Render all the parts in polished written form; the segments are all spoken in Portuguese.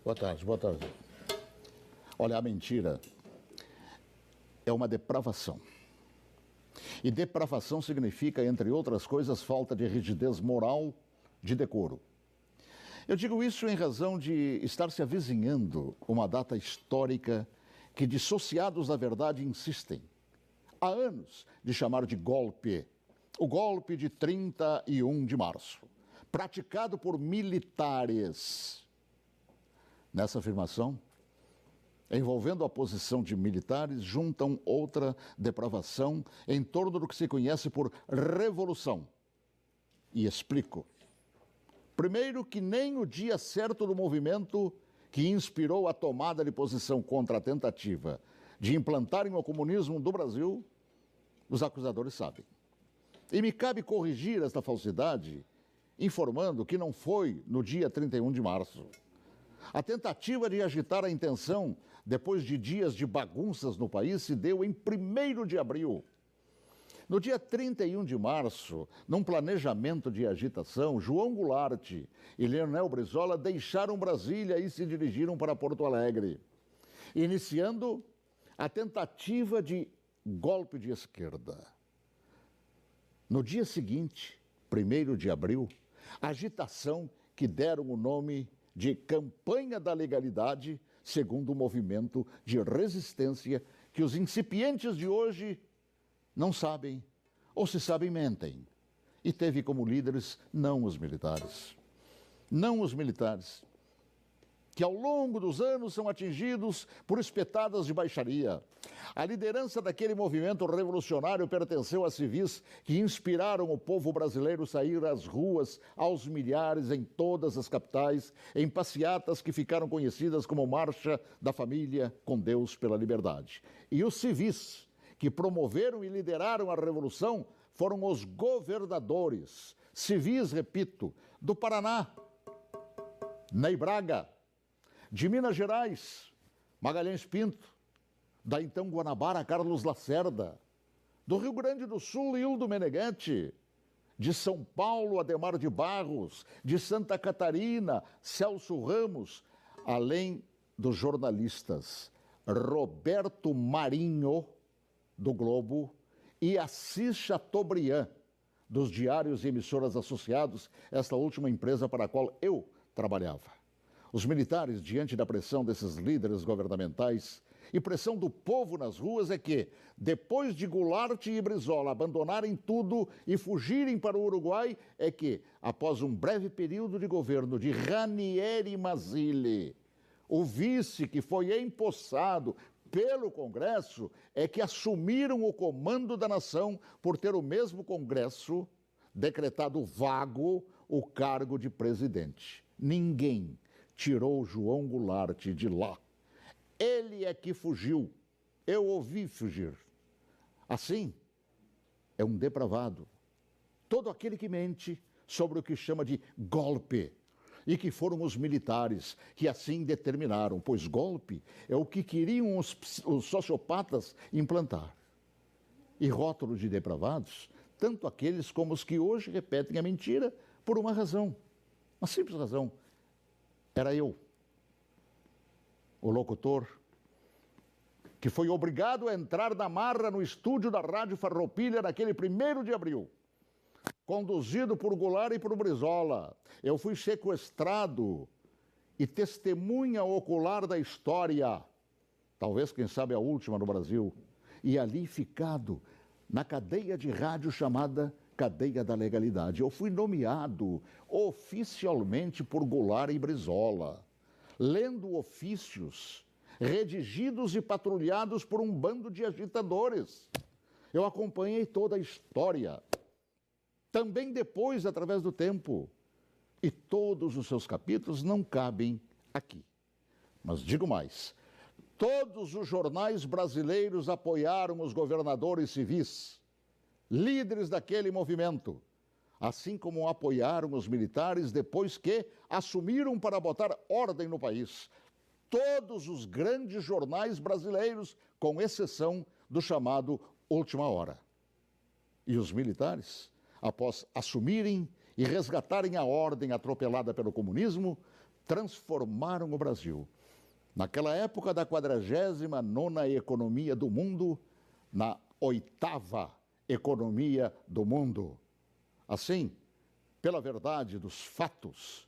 Boa tarde, boa tarde. Olha, a mentira é uma depravação. E depravação significa, entre outras coisas, falta de rigidez moral, de decoro. Eu digo isso em razão de estar se avizinhando uma data histórica que dissociados da verdade insistem, há anos, de chamar de golpe. O golpe de 31 de março, praticado por militares. Nessa afirmação, envolvendo a posição de militares, juntam outra depravação em torno do que se conhece por revolução. E explico. Primeiro, que nem o dia certo do movimento que inspirou a tomada de posição contra a tentativa de implantarem o comunismo do Brasil, os acusadores sabem. E me cabe corrigir esta falsidade, informando que não foi no dia 31 de março. A tentativa de agitar a intenção, depois de dias de bagunças no país, se deu em 1º de abril. No dia 31 de março, num planejamento de agitação, João Goulart e Leonel Brizola deixaram Brasília e se dirigiram para Porto Alegre, iniciando a tentativa de golpe de esquerda. No dia seguinte, 1º de abril, agitação que deram o nome de Campanha da Legalidade, segundo o movimento de resistência que os incipientes de hoje não sabem, ou se sabem, mentem. E teve como líderes não os militares. Não os militares, que ao longo dos anos são atingidos por espetadas de baixaria. A liderança daquele movimento revolucionário pertenceu a civis que inspiraram o povo brasileiro a sair às ruas aos milhares em todas as capitais, em passeatas que ficaram conhecidas como Marcha da Família com Deus pela Liberdade. E os civis que promoveram e lideraram a revolução foram os governadores, civis, repito, do Paraná, Ney Braga, de Minas Gerais, Magalhães Pinto, da então Guanabara, Carlos Lacerda, do Rio Grande do Sul, Hildo Meneghetti, de São Paulo, Adhemar de Barros, de Santa Catarina, Celso Ramos, além dos jornalistas Roberto Marinho, do Globo, e Assis Chateaubriand, dos diários e emissoras associados, esta última empresa para a qual eu trabalhava. Os militares, diante da pressão desses líderes governamentais e pressão do povo nas ruas, é que, depois de Goulart e Brizola abandonarem tudo e fugirem para o Uruguai, é que, após um breve período de governo de Ranieri Mazzilli, o vice que foi empossado pelo Congresso, é que assumiram o comando da nação por ter o mesmo Congresso decretado vago o cargo de presidente. Ninguém tirou João Goulart de lá. Ele é que fugiu. Eu ouvi fugir. Assim, é um depravado. Todo aquele que mente sobre o que chama de golpe, e que foram os militares que assim determinaram, pois golpe é o que queriam os sociopatas implantar. E rótulo de depravados, tanto aqueles como os que hoje repetem a mentira por uma razão, uma simples razão. Era eu, o locutor, que foi obrigado a entrar na marra no estúdio da Rádio Farroupilha naquele 1º de abril, conduzido por Goulart e por Brizola. Eu fui sequestrado e testemunha ocular da história, talvez, quem sabe, a última no Brasil, e ali ficado na cadeia de rádio chamada Cadeia da Legalidade. Eu fui nomeado oficialmente por Goulart e Brizola, lendo ofícios redigidos e patrulhados por um bando de agitadores. Eu acompanhei toda a história, também depois, através do tempo, e todos os seus capítulos não cabem aqui. Mas digo mais, todos os jornais brasileiros apoiaram os governadores civis, líderes daquele movimento, assim como apoiaram os militares depois que assumiram para botar ordem no país. Todos os grandes jornais brasileiros, com exceção do chamado Última Hora. E os militares, após assumirem e resgatarem a ordem atropelada pelo comunismo, transformaram o Brasil, naquela época da 49ª economia do mundo, na 8ª economia do mundo. Assim, pela verdade dos fatos,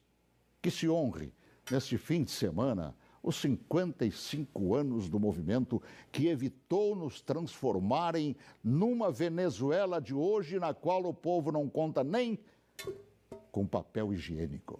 que se honre neste fim de semana os 55 anos do movimento que evitou nos transformarem numa Venezuela de hoje, na qual o povo não conta nem com papel higiênico.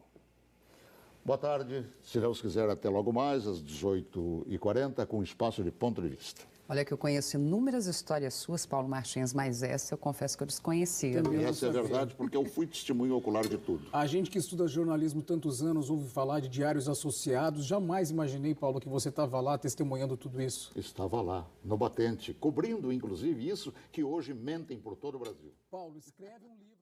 Boa tarde, se Deus quiser, até logo mais, às 18h40, com Espaço de Ponto de Vista. Olha que eu conheço inúmeras histórias suas, Paulo Martins, mas essa eu confesso que eu desconhecia. E essa é verdade, porque eu fui testemunho ocular de tudo. A gente que estuda jornalismo tantos anos ouve falar de diários associados. Jamais imaginei, Paulo, que você estava lá testemunhando tudo isso. Estava lá, no batente, cobrindo, inclusive, isso que hoje mentem por todo o Brasil. Paulo, escreve um livro.